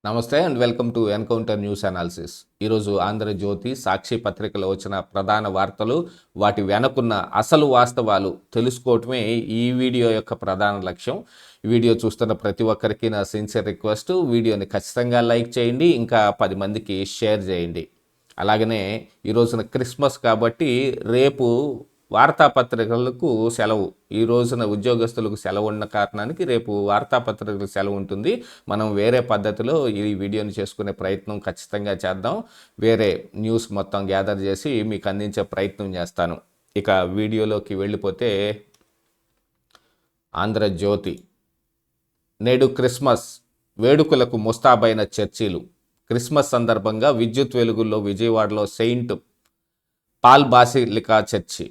నమస్తే and welcome to encounter news analysis. ఈరోజు ఆంధ్రజ్యోతి, సాక్షి పత్రికలో వచ్చిన ప్రధాన వార్తలు, వాటి వెనకున్న అసలు వాస్తవాలు తెలుసుకోవటమే ఈ వీడియో యొక్క ప్రధాన లక్ష్యం. ఈ వీడియో చూస్తున్న ప్రతి ఒక్కరికి నా సిన్సియర్ రిక్వెస్ట్, వీడియోని ఖచ్చితంగా లైక్ చేయండి, ఇంకా 10 మందికి షేర్ చేయండి. అలాగనే ఈ రోజున క్రిస్మస్ కాబట్టి రేపు వార్తాపత్రికలకు సెలవు. ఈ రోజున ఉద్యోగస్తులకు సెలవు ఉన్న కారణానికి రేపు వార్తాపత్రికలకు సెలవు ఉంటుంది. మనం వేరే పద్ధతిలో ఈ వీడియోని చేసుకునే ప్రయత్నం ఖచ్చితంగా చేద్దాం. వేరే న్యూస్ మొత్తం గ్యాదర్ చేసి మీకు అందించే ప్రయత్నం చేస్తాను. ఇక వీడియోలోకి వెళ్ళిపోతే, ఆంధ్రజ్యోతి నేడు క్రిస్మస్ వేడుకలకు ముస్తాబైన చర్చిలు. క్రిస్మస్ సందర్భంగా విద్యుత్ వెలుగుల్లో విజయవాడలో సెయింట్ పాల్ బాసిలికా చర్చి.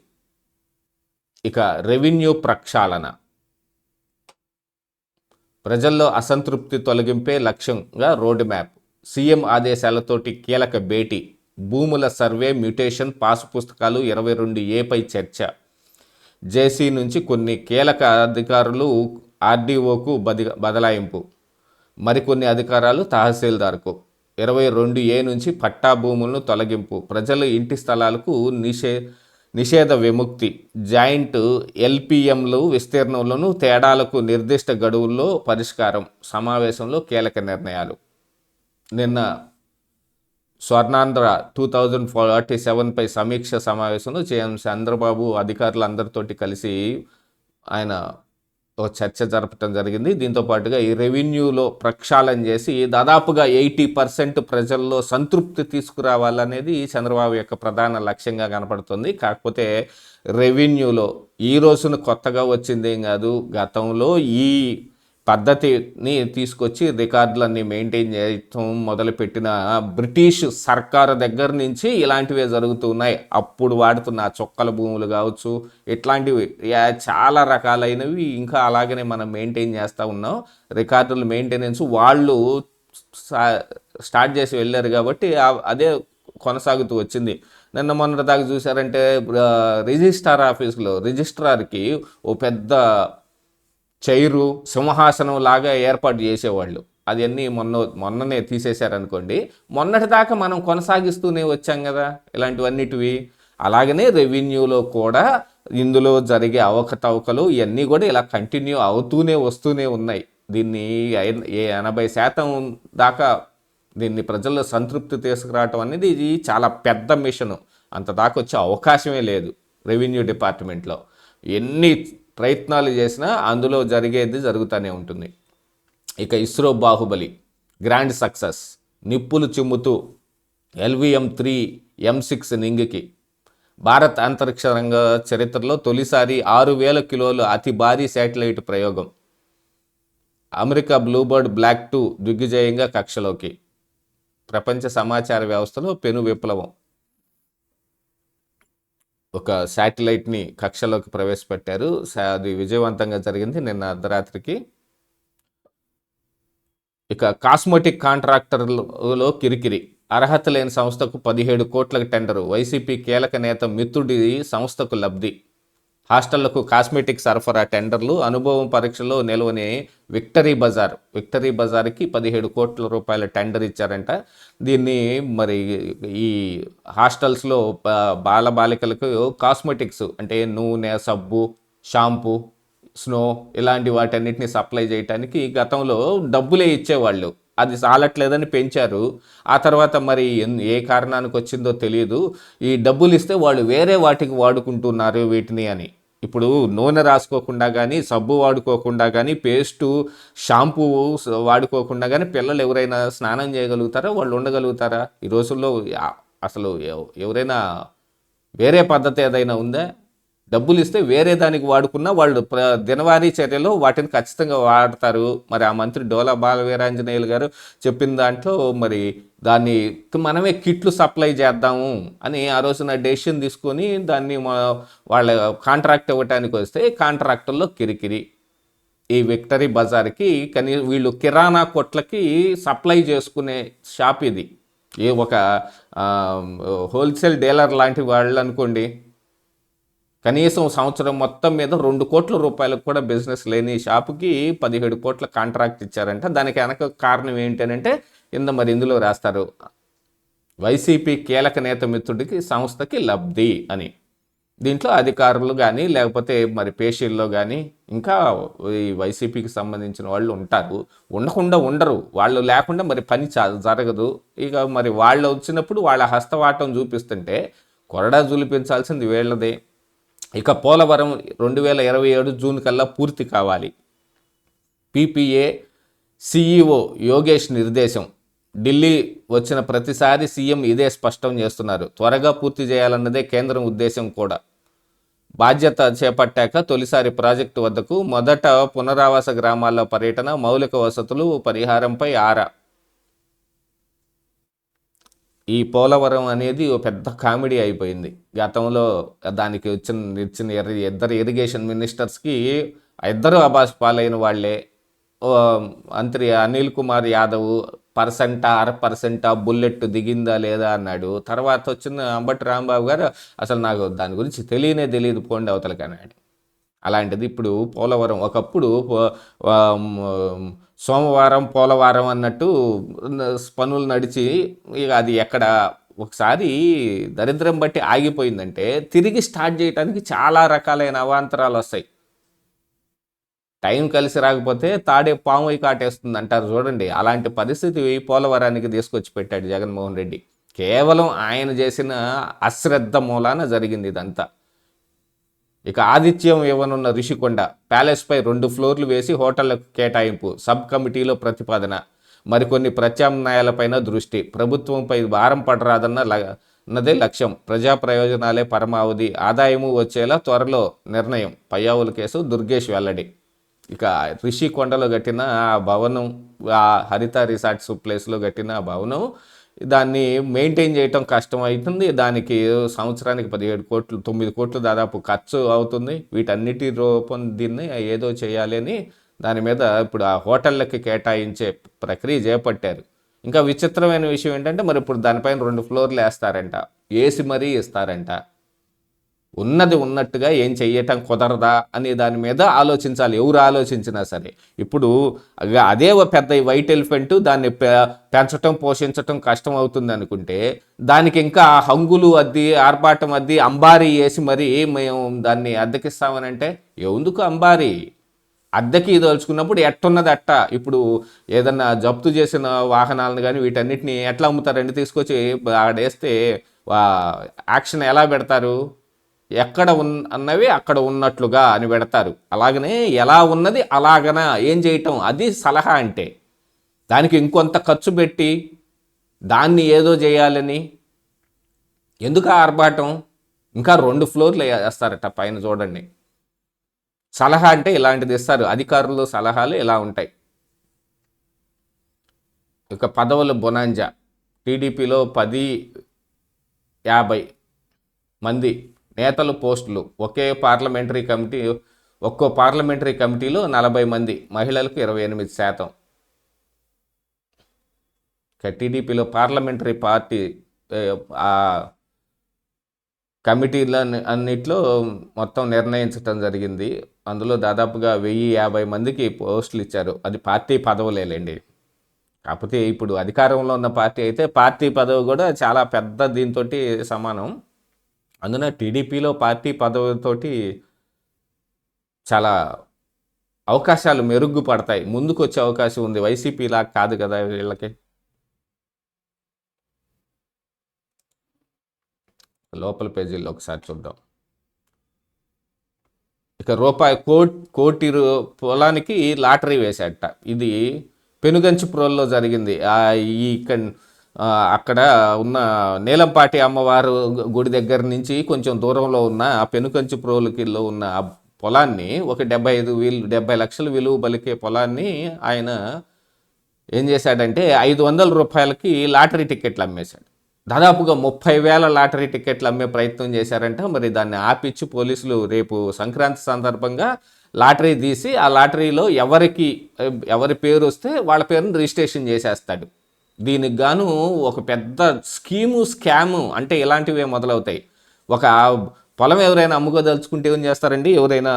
ఇక రెవెన్యూ ప్రక్షాళన. ప్రజల్లో అసంతృప్తి తొలగింపే లక్ష్యంగా రోడ్ మ్యాప్. సీఎం ఆదేశాలతోటి కీలక భేటీ. భూముల సర్వే, మ్యూటేషన్, పాసు పుస్తకాలు 22A చర్చ. జేసీ నుంచి కొన్ని కీలక అధికారులు ఆర్డీఓకు బదలాయింపు. మరికొన్ని అధికారాలు తహసీల్దార్కు. 22A నుంచి పట్టా భూములను తొలగింపు. ప్రజల ఇంటి స్థలాలకు నిషేధ విముక్తి. జాయింట్ ఎల్పిఎంలు విస్తీర్ణంలోనూ తేడాలకు నిర్దిష్ట గడువుల్లో పరిష్కారం. సమావేశంలో కీలక నిర్ణయాలు. నిన్న స్వర్ణాంధ్ర 2047పై సమీక్ష సమావేశంలో సీఎం చంద్రబాబు అధికారులందరితోటి కలిసి ఆయన ఒక చర్చ జరపడం జరిగింది. దీంతో పాటుగా ఈ రెవెన్యూలో ప్రక్షాళన చేసి దాదాపుగా 80% ప్రజల్లో సంతృప్తి తీసుకురావాలనేది చంద్రబాబు యొక్క ప్రధాన లక్ష్యంగా కనపడుతుంది. కాకపోతే రెవెన్యూలో ఈ రోజున కొత్తగా వచ్చిందేం కాదు, గతంలో ఈ పద్ధతిని తీసుకొచ్చి రికార్డులన్నీ మెయింటైన్ చేయటం మొదలుపెట్టిన బ్రిటిష్ సర్కారు దగ్గర నుంచి ఇలాంటివే జరుగుతున్నాయి. అప్పుడు వాడుతున్న చొక్కల భూములు కావచ్చు, ఇట్లాంటివి చాలా రకాలైనవి ఇంకా అలాగనే మనం మెయింటైన్ చేస్తూ ఉన్నాం. రికార్డుల మెయింటెనెన్స్ వాళ్ళు స్టార్ట్ చేసి వెళ్ళారు కాబట్టి అదే కొనసాగుతూ వచ్చింది. నిన్న మొన్నటి దాకా చూసారంటే రిజిస్ట్రార్ ఆఫీసులో రిజిస్ట్రార్కి ఓ పెద్ద చైరు, సింహాసనం లాగా ఏర్పాటు చేసేవాళ్ళు. అవన్నీ మొన్ననే తీసేశారనుకోండి. మొన్నటి దాకా మనం కొనసాగిస్తూనే వచ్చాం కదా ఇలాంటివన్నిటివి. అలాగనే రెవెన్యూలో కూడా ఇందులో జరిగే అవకతవకలు ఇవన్నీ కూడా ఇలా కంటిన్యూ అవుతూనే వస్తూనే ఉన్నాయి. దీన్ని 80% దాకా దీన్ని ప్రజల్లో సంతృప్తి తీసుకురావటం అనేది ఇది చాలా పెద్ద మిషను. అంత దాకా వచ్చే అవకాశమే లేదు. రెవెన్యూ డిపార్ట్మెంట్లో ఎన్ని ప్రయత్నాలు చేసినా అందులో జరిగేది జరుగుతూనే ఉంటుంది. ఇక ఇస్రో బాహుబలి గ్రాండ్ సక్సెస్. నిప్పులు చిమ్ముతూ LVM-3 M6 నింగికి. భారత్ అంతరిక్ష రంగ చరిత్రలో తొలిసారి 6000 కిలోల అతి భారీ శాటిలైట్ ప్రయోగం. అమెరికా బ్లూబర్డ్ బ్లాక్ 2 దిగ్విజయంగా కక్షలోకి. ప్రపంచ సమాచార వ్యవస్థలో పెను విప్లవం. ఒక శాటిలైట్ని కక్షలోకి ప్రవేశపెట్టారు. అది విజయవంతంగా జరిగింది నిన్న అర్ధరాత్రికి. ఇక కాస్మెటిక్ కాంట్రాక్టర్లో కిరికిరి. అర్హత లేని సంస్థకు 17 కోట్ల టెండరు. వైసీపీ కీలక నేత మిత్రుడి సంస్థకు లబ్ధి. హాస్టళ్లకు కాస్మెటిక్ సరఫరా టెండర్లు. అనుభవం పరీక్షలో నిలవని విక్టరీ బజార్కి 17 కోట్ల రూపాయల టెండర్ ఇచ్చారంట. దీన్ని మరి ఈ హాస్టల్స్లో బాలబాలికలకు కాస్మెటిక్స్ అంటే నూనె, సబ్బు, షాంపూ, స్నో ఇలాంటి వాటన్నిటిని సప్లై చేయడానికి గతంలో డబ్బులే ఇచ్చేవాళ్ళు. అది చాలట్లేదని పెంచారు. ఆ తర్వాత మరి ఏ కారణానికి వచ్చిందో తెలియదు. ఈ డబ్బులు ఇస్తే వాళ్ళు వేరే వాటికి వాడుకుంటున్నారు వీటిని అని. ఇప్పుడు నూనె రాసుకోకుండా కానీ, సబ్బు వాడుకోకుండా కానీ, పేస్టు, షాంపూ వాడుకోకుండా కానీ పిల్లలు ఎవరైనా స్నానం చేయగలుగుతారా? వాళ్ళు ఉండగలుగుతారా? ఈ రోజుల్లో అసలు ఎవరైనా వేరే పద్ధతి ఏదైనా ఉందా? డబ్బులు ఇస్తే వేరే దానికి వాడుకున్నా వాళ్ళు దినవారీ చర్యలో వాటిని ఖచ్చితంగా వాడతారు. మరి ఆ మంత్రి డోలా బాలవీరాంజనేయులు గారు చెప్పిన దాంట్లో మరి దాన్ని మనమే కిట్లు సప్లై చేద్దాము అని ఆ రోజున డెసిషన్ తీసుకొని దాన్ని వాళ్ళ కాంట్రాక్ట్ ఇవ్వటానికి వస్తే కాంట్రాక్టర్లో కిరికిరి. ఈ విక్టరీ బజార్కి వీళ్ళు కిరాణా కొట్లకి సప్లై చేసుకునే షాప్ ఇది. ఒక హోల్సేల్ డీలర్ లాంటి వాళ్ళు అనుకోండి. కనీసం సంవత్సరం మొత్తం మీద 2 కోట్ల రూపాయలకు కూడా బిజినెస్ లేని షాపుకి 17 కోట్ల కాంట్రాక్ట్ ఇచ్చారంట. దానికి వెనక కారణం ఏంటి అని అంటే మరి ఇందులో రాస్తారు, వైసీపీ కీలక నేత మిత్రుడికి సంస్థకి లబ్ధి అని. దీంట్లో అధికారులు కానీ లేకపోతే మరి పేషీల్లో కానీ ఇంకా ఈ వైసీపీకి సంబంధించిన వాళ్ళు ఉంటారు, ఉండకుండా ఉండరు. వాళ్ళు లేకుండా మరి పని జరగదు. ఇక మరి వాళ్ళు వచ్చినప్పుడు వాళ్ళ హస్తవాటం చూపిస్తుంటే కొరడా చూపించాల్సింది వీళ్ళదే. ఇక పోలవరం 2027 జూన్ కల్లా పూర్తి కావాలి. పీపీఏ సిఈఓ యోగేష్ నిర్దేశం. ఢిల్లీ వచ్చిన ప్రతిసారి సీఎం ఇదే స్పష్టం చేస్తున్నారు. త్వరగా పూర్తి చేయాలన్నదే కేంద్రం ఉద్దేశం కూడా. బాధ్యత చేపట్టాక తొలిసారి ప్రాజెక్టు వద్దకు మొదట పునరావాస గ్రామాల్లో పర్యటన, మౌలిక వసతులు పరిహారంపై ఆరా. ఈ పోలవరం అనేది ఓ పెద్ద కామెడీ అయిపోయింది. గతంలో దానికి ఇచ్చిన ఇద్దరు ఇరిగేషన్ మినిస్టర్స్కి ఇద్దరు అబాస్ పాలైన వాళ్ళే. మంత్రి అనిల్ కుమార్ యాదవ్ 1% బుల్లెట్ దిగిందా లేదా అన్నాడు. తర్వాత వచ్చిన అంబటి రాంబాబు గారు అసలు నాకు దాని గురించి తెలియదు పోండి అవతలకి అన్నాడు. అలాంటిది ఇప్పుడు పోలవరం ఒకప్పుడు సోమవారం పోలవారం అన్నట్టు పనులు నడిచి ఇక అది ఎక్కడ ఒకసారి దరిద్రం బట్టి ఆగిపోయిందంటే తిరిగి స్టార్ట్ చేయడానికి చాలా రకాలైన అవాంతరాలు వస్తాయి. టైం కలిసి రాకపోతే తాడే పాము కాటేస్తుంది అంటారు చూడండి. అలాంటి పరిస్థితి పోలవరానికి తీసుకొచ్చి పెట్టాడు జగన్మోహన్ రెడ్డి. కేవలం ఆయన చేసిన అశ్రద్ధ మూలాన జరిగింది ఇదంతా. ఇక ఆతిథ్యం ఇవ్వనున్న రిషికొండ ప్యాలెస్పై 2 ఫ్లోర్లు వేసి హోటళ్లకు కేటాయింపు, సబ్ కమిటీలో ప్రతిపాదన. మరికొన్ని ప్రత్యామ్నాయాలపైన దృష్టి. ప్రభుత్వంపై భారం పడరాదన్నదే లక్ష్యం. ప్రజా ప్రయోజనాలే పరమావధి. ఆదాయము వచ్చేలా త్వరలో నిర్ణయం. పయ్యావుల కేసు దుర్గేష్ వెల్లడి. ఇక రిషికొండలో కట్టిన ఆ భవనం, ఆ హరిత రిసార్ట్స్ ప్లేస్లో కట్టిన ఆ భవనం, దాన్ని మెయింటైన్ చేయటం కష్టం అవుతుంది. దానికి సంవత్సరానికి 17 కోట్లు 9 కోట్లు దాదాపు ఖర్చు అవుతుంది. వీటన్నిటి రూపం దీన్ని ఏదో చేయాలి అని దాని మీద ఇప్పుడు ఆ హోటళ్ళకి కేటాయించే ప్రక్రియ చేపట్టారు. ఇంకా విచిత్రమైన విషయం ఏంటంటే మరి ఇప్పుడు దానిపైన 2 ఫ్లోర్లు వేస్తారంట, వేసి మరీ ఇస్తారంట. ఉన్నది ఉన్నట్టుగా ఏం చెయ్యటం కుదరదా అనే దాని మీద ఆలోచించాలి ఎవరు ఆలోచించినా సరే. ఇప్పుడు అదే పెద్ద వైట్ ఎలిఫెంట్, దాన్ని పెంచటం పోషించటం కష్టం అవుతుంది అనుకుంటే దానికి ఇంకా హంగులు అద్ది ఆర్భాటం అద్ది అంబారీ వేసి మరి మేము దాన్ని అద్దెకిస్తామనంటే ఎందుకు అంబారీ? అద్దెకి దలుచుకున్నప్పుడు ఎట్టున్నది అట్ట. ఇప్పుడు ఏదన్నా జప్తు చేసిన వాహనాలను కానీ వీటన్నిటిని ఎట్లా అమ్ముతారండి? తీసుకొచ్చి ఆడేస్తే యాక్షన్ ఎలా పెడతారు? ఎక్కడ అన్నవి అక్కడ ఉన్నట్లుగా అని పెడతారు. అలాగనే ఎలా ఉన్నది అలాగనా ఏం చేయటం, అది సలహా అంటే. దానికి ఇంకొంత ఖర్చు పెట్టి దాన్ని ఏదో చేయాలని ఎందుకు ఆర్భాటం? ఇంకా 2 ఫ్లోర్లు వేస్తారట పైన చూడండి. సలహా అంటే ఇలాంటిది ఇస్తారు. అధికారులు సలహాలు ఇలా ఉంటాయి. ఇక పదవుల బొనాంజా. టీడీపీలో 10-50 మంది నేతలు పోస్టులు. ఒక్కో పార్లమెంటరీ కమిటీలో 40 మంది, మహిళలకు 28%. టీడీపీలో పార్లమెంటరీ పార్టీ కమిటీల అన్నిట్లో మొత్తం నిర్ణయించడం జరిగింది. అందులో దాదాపుగా 1050 మందికి పోస్టులు ఇచ్చారు. అది పార్టీ పదవులేలేండి. కాకపోతే ఇప్పుడు అధికారంలో ఉన్న పార్టీ అయితే పార్టీ పదవి కూడా చాలా పెద్ద దీంతో సమానం. అందున టీడీపీలో పార్టీ పదవితోటి చాలా అవకాశాలు మెరుగుపడతాయి, ముందుకు వచ్చే అవకాశం ఉంది. వైసీపీలా కాదు కదా వీళ్ళకి. లోపల పేజీల్లో ఒకసారి చూద్దాం. ఇక కోటి పొలానికి లాటరీ వేశాట. ఇది పెనుగంచిప్రోల్లో జరిగింది. అక్కడ ఉన్న నీలంపాటి అమ్మవారు గుడి దగ్గర నుంచి కొంచెం దూరంలో ఉన్న ఆ పెనుగంచిప్రోలుకిలో ఉన్న ఆ పొలాన్ని, ఒక 70 లక్షల విలువ పలికే పొలాన్ని ఆయన ఏం చేశాడంటే 500 రూపాయలకి లాటరీ టికెట్లు అమ్మేశాడు. దాదాపుగా 30,000 లాటరీ టికెట్లు అమ్మే ప్రయత్నం చేశారంట. మరి దాన్ని ఆపిచ్చి పోలీసులు రేపు సంక్రాంతి సందర్భంగా లాటరీ తీసి ఆ లాటరీలో ఎవరి పేరు వస్తే వాళ్ళ పేరును రిజిస్ట్రేషన్ చేసేస్తాడు. దీనికి గాను ఒక పెద్ద స్కాము అంటే ఇలాంటివే మొదలవుతాయి. ఒక పొలం ఎవరైనా అమ్ముకోదలుచుకుంటే ఏం చేస్తారండి, ఎవరైనా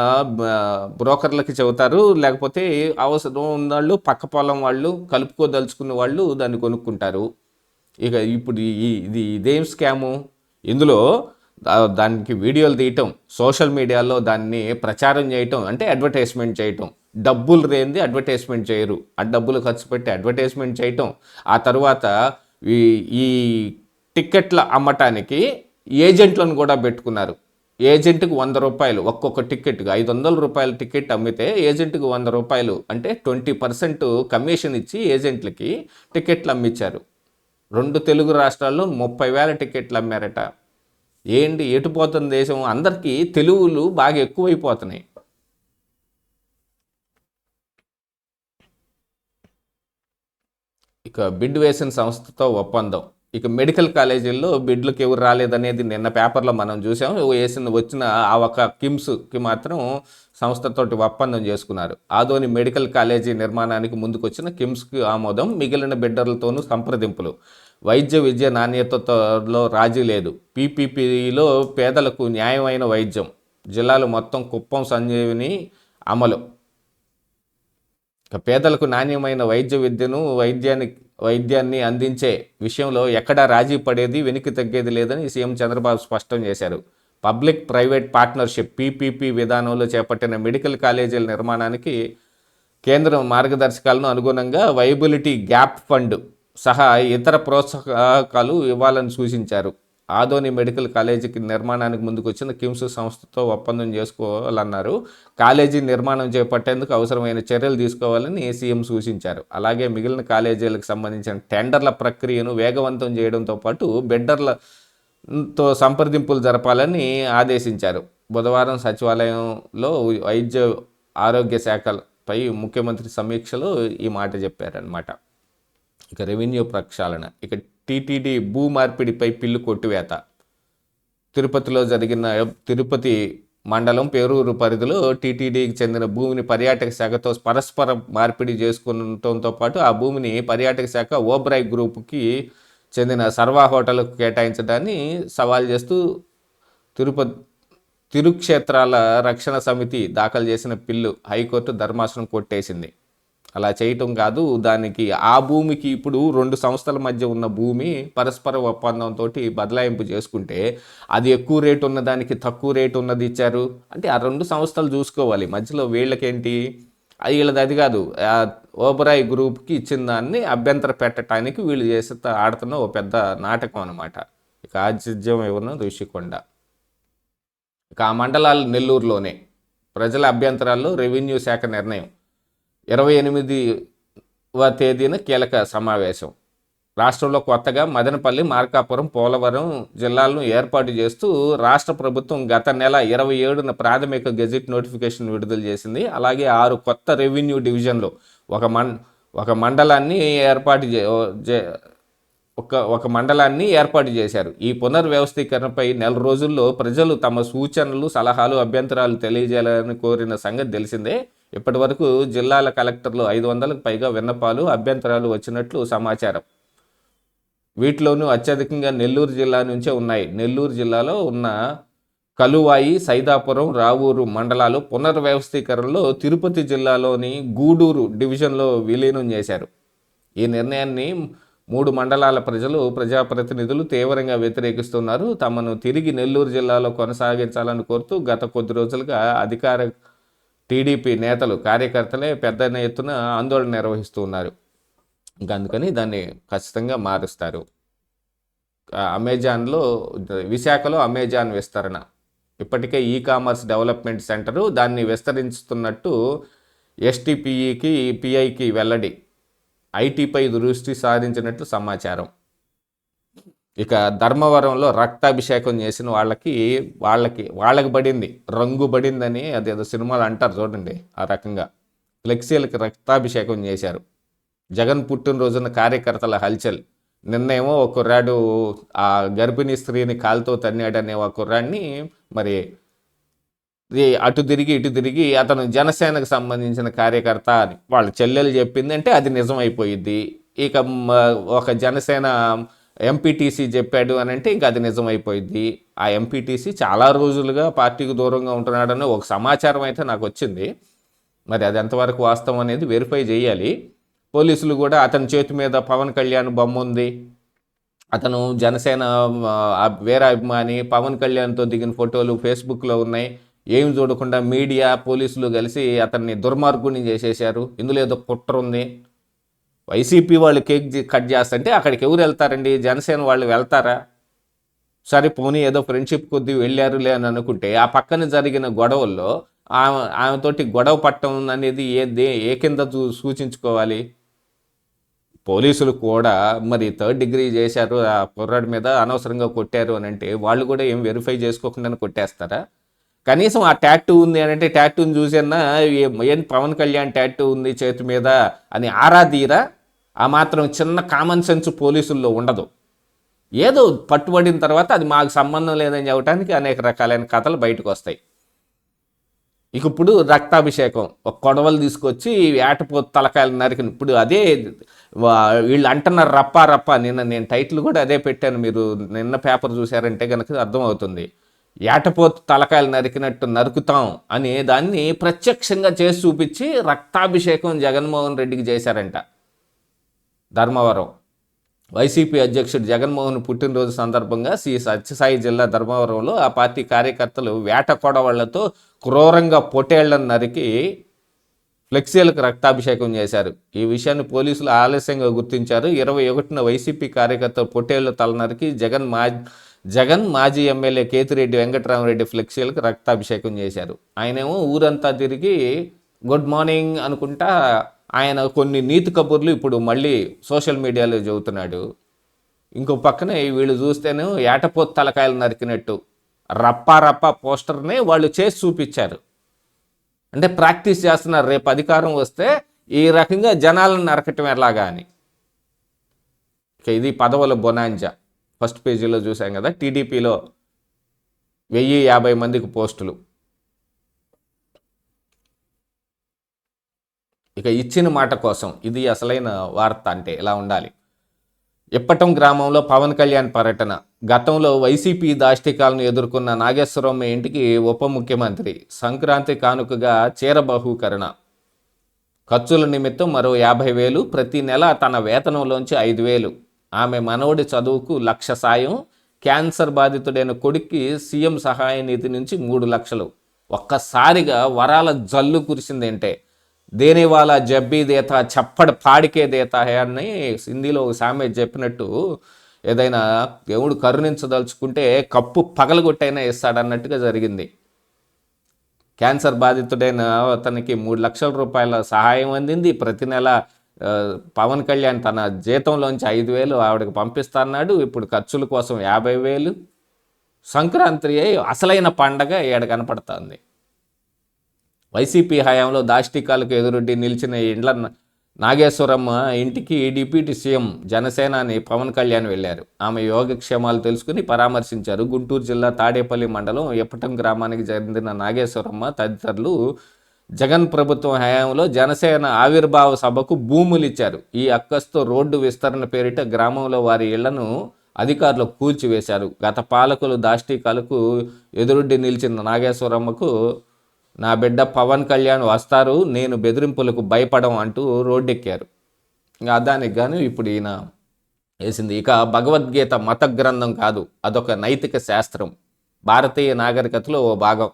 బ్రోకర్లకి చెబుతారు, లేకపోతే అవసరం ఉన్నవాళ్ళు పక్క పొలం వాళ్ళు కలుపుకోదలుచుకున్న వాళ్ళు దాన్ని కొనుక్కుంటారు. ఇక ఇప్పుడు ఇది ఇదేం స్కాము, ఇందులో దానికి వీడియోలు తీయటం, సోషల్ మీడియాలో దాన్ని ప్రచారం చేయటం, అంటే అడ్వర్టైజ్మెంట్ చేయటం. డబ్బులు రేంది అడ్వర్టైజ్మెంట్ చేయరు, ఆ డబ్బులు ఖర్చు పెట్టి అడ్వర్టైజ్మెంట్ చేయటం. ఆ తర్వాత ఈ ఈ టిక్కెట్ల అమ్మటానికి ఏజెంట్లను కూడా పెట్టుకున్నారు. ఏజెంట్కి 100 రూపాయలు ఒక్కొక్క టికెట్కి, 500 రూపాయల టికెట్ అమ్మితే ఏజెంట్కి 100 రూపాయలు, అంటే 20% కమిషన్ ఇచ్చి ఏజెంట్లకి టికెట్లు అమ్మించారు. 2 తెలుగు రాష్ట్రాల్లో 30,000 టికెట్లు అమ్మారట. ఏంటి ఎటుపోతున్న దేశం, అందరికీ తెలుగులు బాగా ఎక్కువైపోతున్నాయి. ఇక బిడ్ వేసిన సంస్థతో ఒప్పందం. ఇక మెడికల్ కాలేజీల్లో బిడ్లకు ఎవరు రాలేదనేది నిన్న పేపర్లో మనం చూసాం. వచ్చిన ఆ ఒక కిమ్స్కి మాత్రం సంస్థతోటి ఒప్పందం చేసుకున్నారు. ఆదోని మెడికల్ కాలేజీ నిర్మాణానికి ముందుకొచ్చిన కిమ్స్కి ఆమోదం, మిగిలిన బిడ్డలతోనూ సంప్రదింపులు. వైద్య విద్య నాణ్యతలో రాజీ లేదు. పీపీపీలో పేదలకు న్యాయమైన వైద్యం. జిల్లాలు మొత్తం కుప్పం సంజీవిని అమలు. పేదలకు నాణ్యమైన వైద్యాన్ని అందించే విషయంలో ఎక్కడా రాజీ పడేది, వెనక్కి తగ్గేది లేదని సీఎం చంద్రబాబు స్పష్టం చేశారు. పబ్లిక్ ప్రైవేట్ పార్ట్నర్షిప్ పీపీపీ విధానంలో చేపట్టిన మెడికల్ కాలేజీల నిర్మాణానికి కేంద్రం మార్గదర్శకాలను అనుగుణంగా వైబిలిటీ గ్యాప్ ఫండ్ సహా ఇతర ప్రోత్సాహకాలు ఇవ్వాలని సూచించారు. ఆదోని మెడికల్ కాలేజీకి నిర్మాణానికి ముందుకు వచ్చిన కిమ్స్ సంస్థతో ఒప్పందం చేసుకోవాలన్నారు. కాలేజీ నిర్మాణం చేపట్టేందుకు అవసరమైన చర్యలు తీసుకోవాలని సీఎం సూచించారు. అలాగే మిగిలిన కాలేజీలకు సంబంధించిన టెండర్ల ప్రక్రియను వేగవంతం చేయడంతో పాటు బిడ్డర్లతో సంప్రదింపులు జరపాలని ఆదేశించారు. బుధవారం సచివాలయంలో వైద్య ఆరోగ్య శాఖలపై ముఖ్యమంత్రి సమీక్షలో ఈ మాట చెప్పారనమాట. ఇక రెవెన్యూ ప్రక్షాళన. ఇక టీటీడీ భూ మార్పిడిపై పిల్లు కొట్టివేత. తిరుపతిలో జరిగిన తిరుపతి మండలం పేరూరు పరిధిలో టీటీడీకి చెందిన భూమిని పర్యాటక శాఖతో పరస్పర మార్పిడి చేసుకుంటంతో పాటు ఆ భూమిని పర్యాటక శాఖ ఓబ్రాయ్ గ్రూప్కి చెందిన సర్వా హోటల్కు కేటాయించడాన్ని సవాల్ చేస్తూ తిరుక్షేత్రాల రక్షణ సమితి దాఖలు చేసిన పిల్లు హైకోర్టు ధర్మాసనం కొట్టేసింది. అలా చేయటం కాదు, దానికి ఆ భూమికి ఇప్పుడు 2 సంస్థల మధ్య ఉన్న భూమి పరస్పర ఒప్పందంతో బదలాయింపు చేసుకుంటే అది ఎక్కువ రేటు ఉన్నదానికి తక్కువ రేటు ఉన్నది ఇచ్చారు అంటే ఆ 2 సంస్థలు చూసుకోవాలి. మధ్యలో వీళ్ళకేంటి, వీళ్ళది అది కాదు, ఓబరాయ్ గ్రూప్కి ఇచ్చిన దాన్ని అభ్యంతర పెట్టడానికి వీళ్ళు చేసి ఆడుతున్న ఓ పెద్ద నాటకం అనమాట. ఇక ఆతిథ్యం ఎవరినో ఋషికొండ. ఇక ఆ మండలాలు నెల్లూరులోనే. ప్రజల అభ్యంతరాల్లో రెవెన్యూ శాఖ నిర్ణయం. 28వ తేదీన కీలక సమావేశం. రాష్ట్రంలో కొత్తగా మదనపల్లి, మార్కాపురం, పోలవరం జిల్లాలను ఏర్పాటు చేస్తూ రాష్ట్ర ప్రభుత్వం గత నెల 27న ప్రాథమిక గెజిట్ నోటిఫికేషన్ విడుదల చేసింది. అలాగే 6 కొత్త రెవెన్యూ డివిజన్లు ఒక మండలాన్ని ఏర్పాటు చేశారు. ఈ పునర్వ్యవస్థీకరణపై నెల రోజుల్లో ప్రజలు తమ సూచనలు, సలహాలు, అభ్యంతరాలు తెలియజేయాలని కోరిన సంగతి తెలిసిందే. ఇప్పటి వరకు జిల్లాల కలెక్టర్లు 500కు పైగా విన్నపాలు, అభ్యంతరాలు వచ్చినట్లు సమాచారం. వీటిలోనూ అత్యధికంగా నెల్లూరు జిల్లా నుంచే ఉన్నాయి. నెల్లూరు జిల్లాలో ఉన్న కలువాయి, సైదాపురం, రావూరు మండలాలు పునర్వ్యవస్థీకరణలో తిరుపతి జిల్లాలోని గూడూరు డివిజన్లో విలీనం చేశారు. ఈ నిర్ణయాన్ని 3 మండలాల ప్రజాప్రతినిధులు తీవ్రంగా వ్యతిరేకిస్తున్నారు. తమను తిరిగి నెల్లూరు జిల్లాలో కొనసాగించాలని కోరుతూ గత కొద్ది రోజులుగా అధికార టీడీపీ నేతలు, కార్యకర్తలే పెద్ద ఎత్తున ఆందోళన నిర్వహిస్తున్నారు. ఇంకా అందుకని దాన్ని ఖచ్చితంగా మారుస్తారు. విశాఖలో అమెజాన్ విస్తరణ. ఇప్పటికే కామర్స్ డెవలప్మెంట్ సెంటరు దాన్ని విస్తరిస్తున్నట్టు పిఐకి వెల్లడి. ఐటీపై దృష్టి సారించినట్లు సమాచారం. ఇక ధర్మవరంలో రక్తాభిషేకం చేసిన వాళ్ళకి పడింది, రంగు పడిందని అదేదో సినిమాలు అంటారు చూడండి, ఆ రకంగా ఫ్లెక్సీలకి రక్తాభిషేకం చేశారు. జగన్ పుట్టినరోజున కార్యకర్తల హల్చల్. నిన్నేమో ఒక కుర్రాడు ఆ గర్భిణీ స్త్రీని కాలుతో తన్నాడనే ఒక కుర్రాడిని మరి అటు తిరిగి ఇటు తిరిగి అతను జనసేనకు సంబంధించిన కార్యకర్త అని వాళ్ళ చెల్లెలు చెప్పింది అంటే అది నిజమైపోయిద్ది. ఇక ఒక జనసేన ఎంపీటీసీ చెప్పాడు అని అంటే ఇంకా అది నిజమైపోయింది. ఆ ఎంపీటీసీ చాలా రోజులుగా పార్టీకి దూరంగా ఉంటున్నాడని ఒక సమాచారం అయితే నాకు వచ్చింది. మరి అది ఎంతవరకు వాస్తవం అనేది వెరిఫై చేయాలి. పోలీసులు కూడా అతని చేతి మీద పవన్ కళ్యాణ్ బొమ్మ ఉంది, అతను జనసేన వీర అభిమాని, పవన్ కళ్యాణ్తో దిగిన ఫోటోలు ఫేస్బుక్లో ఉన్నాయి, ఏమి చూడకుండా మీడియా పోలీసులు కలిసి అతన్ని దుర్మార్గుని చేసేశారు, ఇందులో ఏదో కుట్ర ఉంది. వైసీపీ వాళ్ళు కేక్ కట్ చేస్తుంటే అక్కడికి ఎవరు వెళ్తారండి? జనసేన వాళ్ళు వెళ్తారా? సరే పోనీ ఏదో ఫ్రెండ్షిప్ కొద్దీ వెళ్ళారులే అని అనుకుంటే ఆ పక్కన జరిగిన గొడవల్లో ఆమెతోటి గొడవ పట్టడం అనేది ఏ కింద సూచించుకోవాలి? పోలీసులు కూడా మరి 3rd డిగ్రీ చేశారు, ఆ కుర్రాడి మీద అనవసరంగా కొట్టారు అని అంటే వాళ్ళు కూడా ఏం వెరిఫై చేసుకోకుండానే కొట్టేస్తారా? కనీసం ఆ ట్యాటూ ఉంది అని అంటే ట్యాటూని చూసన్నా ఏం పవన్ కళ్యాణ్ ట్యాటూ ఉంది చేతి మీద అని ఆరాధీరా? ఆ మాత్రం చిన్న కామన్ సెన్స్ పోలీసుల్లో ఉండదు. ఏదో పట్టుబడిన తర్వాత అది మాకు సంబంధం లేదని చెప్పడానికి అనేక రకాలైన కథలు బయటకు వస్తాయి. ఇక ఇప్పుడు రక్తాభిషేకం, ఒక కొడవలు తీసుకొచ్చి ఏటపోతు తలకాయలు నరికిన, ఇప్పుడు అదే వీళ్ళు అంటున్నారు రప్ప రప్ప. నేను టైటిల్ కూడా అదే పెట్టాను, మీరు నిన్న పేపర్ చూసారంటే కనుక అర్థమవుతుంది. ఏటపోతు తలకాయలు నరికినట్టు నరుకుతాం అనే దాన్ని ప్రత్యక్షంగా చేసి చూపించి రక్తాభిషేకం జగన్మోహన్ రెడ్డికి చేశారంట. ధర్మవరం వైసీపీ అధ్యక్షుడు జగన్మోహన్ పుట్టినరోజు సందర్భంగా శ్రీ సత్యసాయి జిల్లా ధర్మవరంలో ఆ పార్టీ కార్యకర్తలు వేట కొడవళ్లతో క్రూరంగా పొట్టేళ్లను నరికి ఫ్లెక్సీలకు రక్తాభిషేకం చేశారు. ఈ విషయాన్ని పోలీసులు ఆలస్యంగా గుర్తించారు. 21న వైసీపీ కార్యకర్తలు పొట్టేళ్ల తల నరికి జగన్ మాజీ ఎమ్మెల్యే కేతిరెడ్డి వెంకటరామరెడ్డి ఫ్లెక్సీలకు రక్తాభిషేకం చేశారు. ఆయనేమో ఊరంతా తిరిగి గుడ్ మార్నింగ్ అనుకుంటా ఆయన కొన్ని నీతి కబుర్లు ఇప్పుడు మళ్ళీ సోషల్ మీడియాలో చెబుతున్నాడు. ఇంకో పక్కనే వీళ్ళు చూస్తేనే ఏటపోతు తలకాయలు నరికినట్టు రప్పా పోస్టర్నే వాళ్ళు చేసి చూపించారు. అంటే ప్రాక్టీస్ చేస్తున్నారు, రేపు అధికారం వస్తే ఈ రకంగా జనాలను నరకటం ఎలాగా అని. ఇది పదవుల బొనాంజా. ఫస్ట్ పేజీలో చూసాం కదా, టీడీపీలో 1050 మందికి పోస్టులు. ఇక ఇచ్చిన మాట కోసం ఇది అసలైన వార్త అంటే ఎలా ఉండాలి. ఇప్పటం గ్రామంలో పవన్ కళ్యాణ్ పర్యటన. గతంలో వైసీపీ దాష్టికాలను ఎదుర్కొన్న నాగేశ్వరమ్మ ఇంటికి ఉప ముఖ్యమంత్రి సంక్రాంతి కానుకగా చీర బహూకరణ. ఖర్చుల నిమిత్తం మరో 50,000, ప్రతి నెల తన వేతనంలోంచి 5,000. ఆమె మనవడి చదువుకు 1,00,000 సాయం. క్యాన్సర్ బాధితుడైన కొడుక్కి సీఎం సహాయ నిధి నుంచి 3 లక్షలు. ఒక్కసారిగా వరాల జల్లు కురిసిందేంటే, దేనివాల జబ్బీ దేతా చప్పడ పాడికే దేతా హే అని హిందీలో ఒక సామెత చెప్పినట్టు, ఏదైనా దేవుడు కరుణించదలుచుకుంటే కప్పు పగలగొట్టైనా ఇస్తాడన్నట్టుగా జరిగింది. క్యాన్సర్ బాధితుడైన అతనికి 3 లక్షల రూపాయల సహాయం అందింది. ప్రతి నెల పవన్ కళ్యాణ్ తన జీతంలోంచి 5,000 ఆవిడకి పంపిస్తాన్నాడు. ఇప్పుడు ఖర్చుల కోసం 50,000. సంక్రాంతి అసలైన పండగ ఏడ కనపడుతుంది. వైసీపీ హయాంలో దాష్టికాలకు ఎదురొడ్డి నిలిచిన ఇండ్ల నాగేశ్వరమ్మ ఇంటికి డిప్యూటీ సీఎం జనసేనాని పవన్ కళ్యాణ్ వెళ్ళారు. ఆమె యోగక్షేమాలు తెలుసుకుని పరామర్శించారు. గుంటూరు జిల్లా తాడేపల్లి మండలం ఎప్పటం గ్రామానికి చెందిన నాగేశ్వరమ్మ తదితరులు జగన్ ప్రభుత్వం హయాంలో జనసేన ఆవిర్భావ సభకు భూములు ఇచ్చారు. ఈ అక్కస్తో రోడ్డు విస్తరణ పేరిట గ్రామంలో వారి ఇళ్లను అధికారులు కూల్చివేశారు. గత పాలకులు దాష్టికాలకు ఎదురొడ్డి నిలిచిన నాగేశ్వరమ్మకు నా బిడ్డ పవన్ కళ్యాణ్ వస్తారు, నేను బెదిరింపులకు భయపడం అంటూ రోడ్డెక్కారు. దానికి గాను ఇప్పుడు ఈయన వేసింది. ఇక భగవద్గీత మత గ్రంథం కాదు, అదొక నైతిక శాస్త్రం, భారతీయ నాగరికతలో ఓ భాగం.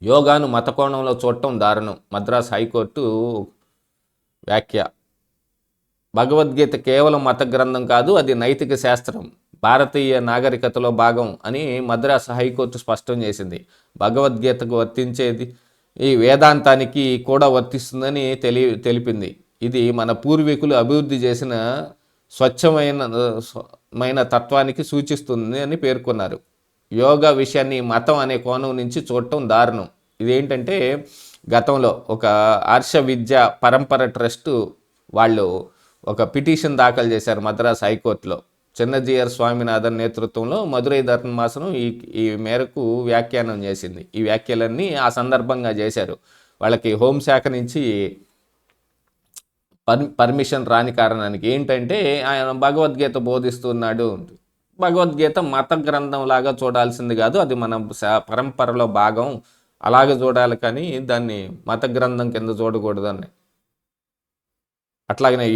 యోగాను మత కోణంలో చూడటం దారుణం. మద్రాసు హైకోర్టు వ్యాఖ్య. భగవద్గీత కేవలం మత గ్రంథం కాదు, అది నైతిక శాస్త్రం, భారతీయ నాగరికతలో భాగం అని మద్రాసు హైకోర్టు స్పష్టం చేసింది. భగవద్గీతకు వర్తించేది ఈ వేదాంతానికి కూడా వర్తిస్తుందని తెలిపింది. ఇది మన పూర్వీకులు అభివృద్ధి చేసిన స్వచ్ఛమైన తత్వానికి సూచిస్తుంది అని పేర్కొన్నారు. యోగా విషయాన్ని మతం అనే కోణం నుంచి చూడటం దారుణం. ఇదేంటంటే, గతంలో ఒక ఆర్ష విద్య పరంపర ట్రస్ట్ వాళ్ళు ఒక పిటిషన్ దాఖలు చేశారు మద్రాసు హైకోర్టులో. చిన్నజీఆర్ స్వామినాథన్ నేతృత్వంలో మదురై ధర్మాసనం ఈ మేరకు వ్యాఖ్యానం చేసింది. ఈ వ్యాఖ్యలన్నీ ఆ సందర్భంగా చేశారు. వాళ్ళకి హోంశాఖ నుంచి పర్మిషన్ రాని కారణానికి ఏంటంటే ఆయన భగవద్గీత బోధిస్తున్నాడు. భగవద్గీత మత గ్రంథం లాగా చూడాల్సింది కాదు, అది మన పరంపరలో భాగం, అలాగే చూడాలి కానీ దాన్ని మత గ్రంథం కింద చూడకూడదని. అట్లాగనే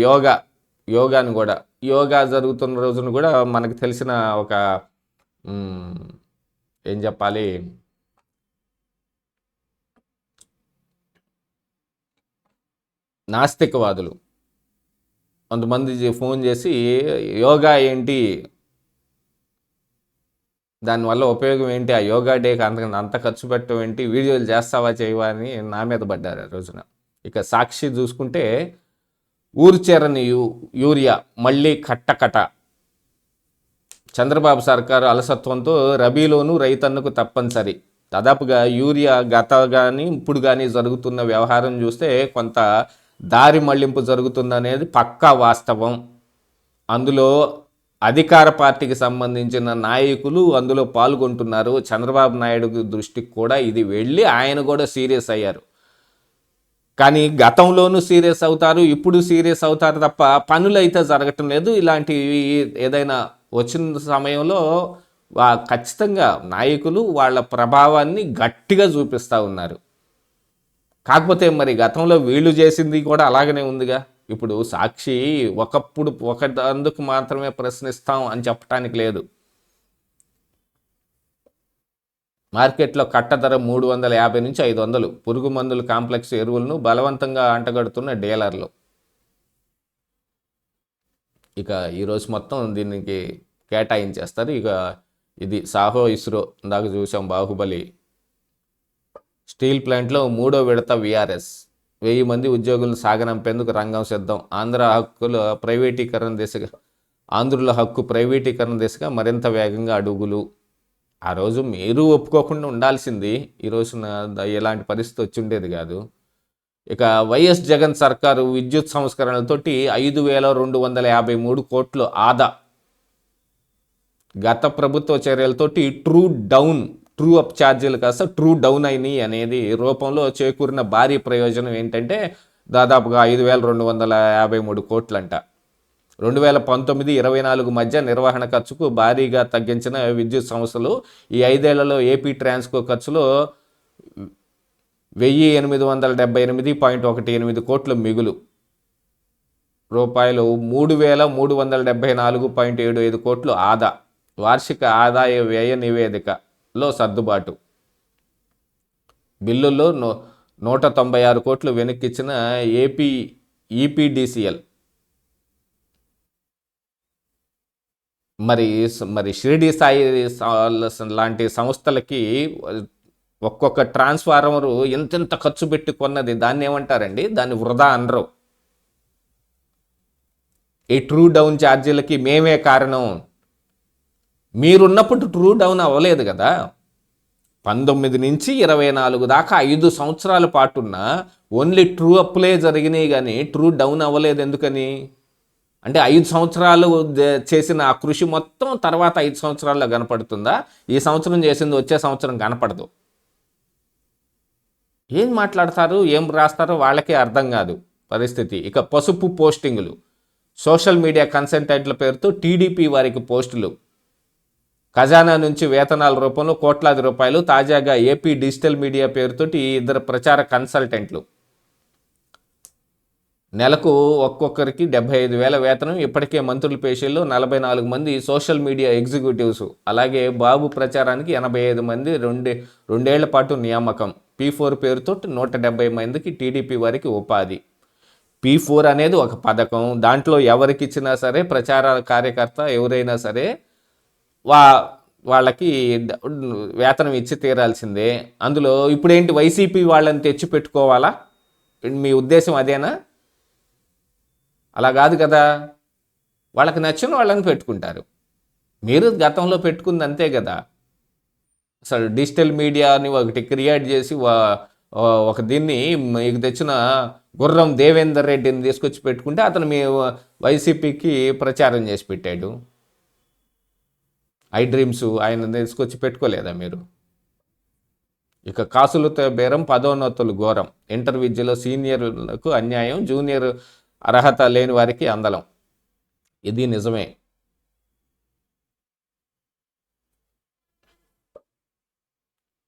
యోగాని కూడా, యోగా జరుగుతున్న రోజున కూడా మనకు తెలిసిన ఒక ఏం చెప్పాలి, నాస్తికవాదులు కొంతమంది ఫోన్ చేసి యోగా ఏంటి, దానివల్ల ఉపయోగం ఏంటి, ఆ యోగా డేకి అంత ఖర్చు పెట్టడం ఏంటి, వీడియోలు చేస్తావా చేయవా అని నా మీద పడ్డారు ఆ రోజున. ఇక సాక్షి చూసుకుంటే ఊర్చేరని యూరియా మళ్ళీ కట్టకట, చంద్రబాబు సర్కారు అలసత్వంతో రబీలోనూ రైతన్నకు తప్పనిసరి. దాదాపుగా యూరియా గత కానీ ఇప్పుడు కానీ జరుగుతున్న వ్యవహారం చూస్తే కొంత దారి మళ్లింపు జరుగుతుందనేది పక్కా వాస్తవం. అందులో అధికార పార్టీకి సంబంధించిన నాయకులు అందులో పాల్గొంటున్నారు. చంద్రబాబు నాయుడు దృష్టికి కూడా ఇది వెళ్ళి ఆయన కూడా సీరియస్ అయ్యారు. కానీ గతంలోనూ సీరియస్ అవుతారు, ఇప్పుడు సీరియస్ అవుతారు తప్ప పనులు అయితే జరగటం లేదు. ఇలాంటి ఏదైనా వచ్చిన సమయంలో ఖచ్చితంగా నాయకులు వాళ్ళ ప్రభావాన్ని గట్టిగా చూపిస్తూ ఉన్నారు. కాకపోతే మరి గతంలో వీళ్ళు చేసింది కూడా అలాగనే ఉందిగా. ఇప్పుడు సాక్షి ఒకప్పుడు అందుకు మాత్రమే ప్రశ్నిస్తాం అని చెప్పడానికి లేదు. మార్కెట్లో కట్ట ధర 350 నుంచి 500. పురుగు మందులు కాంప్లెక్స్ ఎరువులను బలవంతంగా అంటగడుతున్న డీలర్లు. ఇక ఈరోజు మొత్తం దీనికి కేటాయించేస్తారు. ఇక ఇది సాహో ఇస్రో, ఇందాక చూసాం బాహుబలి. స్టీల్ ప్లాంట్లో 3వ విడత విఆర్ఎస్, 1000 మంది ఉద్యోగులను సాగనంపేందుకు రంగం సిద్ధం. ఆంధ్రుల హక్కు ప్రైవేటీకరణ దిశగా మరింత వేగంగా అడుగులు. ఆ రోజు మీరు ఒప్పుకోకుండా ఉండాల్సింది, ఈరోజున ఎలాంటి పరిస్థితి వచ్చి ఉండేది కాదు. ఇక వైఎస్ జగన్ సర్కారు విద్యుత్ సంస్కరణలతోటి 5253 కోట్లు ఆదా. గత ప్రభుత్వ చర్యలతోటి ట్రూ అప్ ఛార్జీలు కాస్త ట్రూ డౌన్ అయినాయి అనేది రూపంలో చేకూరిన భారీ ప్రయోజనం ఏంటంటే దాదాపుగా 5253 కోట్లంట. 2019-24 మధ్య నిర్వహణ ఖర్చుకు భారీగా తగ్గించిన విద్యుత్ సంస్థలు ఈ 5 ఏళ్లలో ఏపీ ట్రాన్స్కో ఖర్చులో 1878.18 కోట్ల మిగులు, రూపాయలు 3374.75 కోట్లు ఆదా. వార్షిక ఆదాయ వ్యయ నివేదికలో సర్దుబాటు. బిల్లుల్లో 196 కోట్లు వెనక్కిచ్చిన ఈపీడీసీఎల్. మరి షిరిడి సాయి లాంటి సంస్థలకి ఒక్కొక్క ట్రాన్స్ఫార్మరు ఎంతెంత ఖర్చు పెట్టి కొన్నది, దాన్ని ఏమంటారండి? దాన్ని వృధా అనరు. ఈ ట్రూ డౌన్ ఛార్జీలకి మేమే కారణం. మీరున్నప్పుడు ట్రూ డౌన్ అవ్వలేదు కదా. 19 నుంచి 24 దాకా 5 సంవత్సరాల పాటున్న ఓన్లీ ట్రూ అప్లే జరిగినాయి కానీ ట్రూ డౌన్ అవ్వలేదు. ఎందుకని అంటే 5 సంవత్సరాలు చేసిన ఆ కృషి మొత్తం తర్వాత 5 సంవత్సరాల్లో కనపడుతుందా? ఈ సంవత్సరం చేసింది వచ్చే సంవత్సరం కనపడదు. ఏం మాట్లాడతారు, ఏం రాస్తారో వాళ్ళకే అర్థం కాదు పరిస్థితి. ఇక పసుపు పోస్టింగులు, సోషల్ మీడియా కన్సల్టెంట్ల పేరుతో టీడీపీ వారికి పోస్టులు, ఖజానా నుంచి వేతనాల రూపంలో కోట్లాది రూపాయలు. తాజాగా ఏపీ డిజిటల్ మీడియా పేరుతోటి 2 ప్రచార కన్సల్టెంట్లు, నెలకు ఒక్కొక్కరికి 75,000 వేతనం. ఇప్పటికే మంత్రుల పేషీల్లో 44 మంది సోషల్ మీడియా ఎగ్జిక్యూటివ్స్, అలాగే బాబు ప్రచారానికి 85 మంది 2 ఏళ్ల పాటు నియామకం. P4 పేరుతో 170 మందికి టీడీపీ వారికి ఉపాధి. P4 అనేది ఒక పథకం, దాంట్లో ఎవరికి ఇచ్చినా సరే ప్రచార కార్యకర్త ఎవరైనా సరే వాళ్ళకి వేతనం ఇచ్చి తీరాల్సిందే. అందులో ఇప్పుడేంటి వైసీపీ వాళ్ళని తెచ్చి పెట్టుకోవాలా? మీ ఉద్దేశం అదేనా? అలా కాదు కదా. వాళ్ళకి నచ్చిన వాళ్ళని పెట్టుకుంటారు. మీరు గతంలో పెట్టుకుంది అంతే కదా. అసలు డిజిటల్ మీడియాని ఒకటి క్రియేట్ చేసి ఒక దీన్ని మీకు తెచ్చిన గుర్రం దేవేందర్ రెడ్డిని తీసుకొచ్చి పెట్టుకుంటే అతను మీ వైసీపీకి ప్రచారం చేసి పెట్టాడు. ఐ డ్రీమ్స్ ఆయన తీసుకొచ్చి పెట్టుకోలేదా మీరు? ఇక కాసులతో బేరం, పదోన్నతులు ఘోరం. ఇంటర్ విద్యలో సీనియర్లకు అన్యాయం, జూనియర్ అర్హత లేని వారికి అందలం. ఇది నిజమే.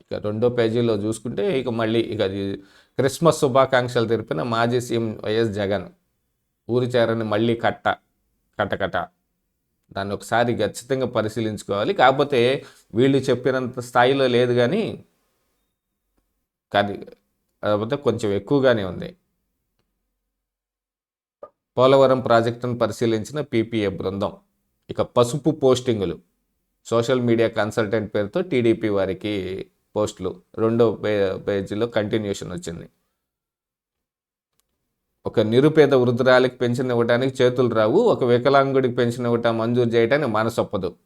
ఇక రెండో పేజీలో చూసుకుంటే ఇక మళ్ళీ ఇక అది క్రిస్మస్ శుభాకాంక్షలు తెలిపిన మాజీ సీఎం వైఎస్ జగన్. ఊరి చేరని మళ్ళీ కటకట. దాన్ని ఒకసారి ఖచ్చితంగా పరిశీలించుకోవాలి. కాకపోతే వీళ్ళు చెప్పినంత స్థాయిలో లేదు కానీ కాకపోతే కొంచెం ఎక్కువగానే ఉంది. పోలవరం ప్రాజెక్టును పరిశీలించిన పీపీఏ బృందం. ఇక పసుపు పోస్టింగులు. సోషల్ మీడియా కన్సల్టెంట్ పేరుతో టీడీపీ వారికి పోస్టులు. రెండో పేజీలో కంటిన్యూషన్ వచ్చింది. ఒక నిరుపేద వృద్ధురాలికి పెన్షన్ ఇవ్వడానికి చేతులు రావు, ఒక వికలాంగుడికి పెన్షన్ ఇవ్వటం మంజూరు చేయడానికి మనసొప్పదు.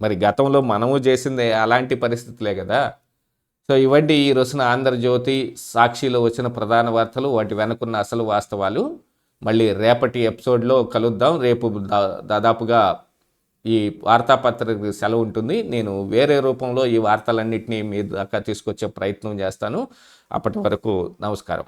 మరి గతంలో మనము చేసింది అలాంటి పరిస్థితులే కదా. సో ఇవంటి ఈ రోజున ఆంధ్రజ్యోతి, సాక్షిలో వచ్చిన ప్రధాన వార్తలు, వాటి వెనుకున్న అసలు వాస్తవాలు. మళ్ళీ రేపటి ఎపిసోడ్లో కలుద్దాం. రేపు దాదాపుగా ఈ వార్తాపత్రికకి సెలవు ఉంటుంది. నేను వేరే రూపంలో ఈ వార్తలన్నింటినీ మీ దాకా తీసుకొచ్చే ప్రయత్నం చేస్తాను. అప్పటి వరకు నమస్కారం.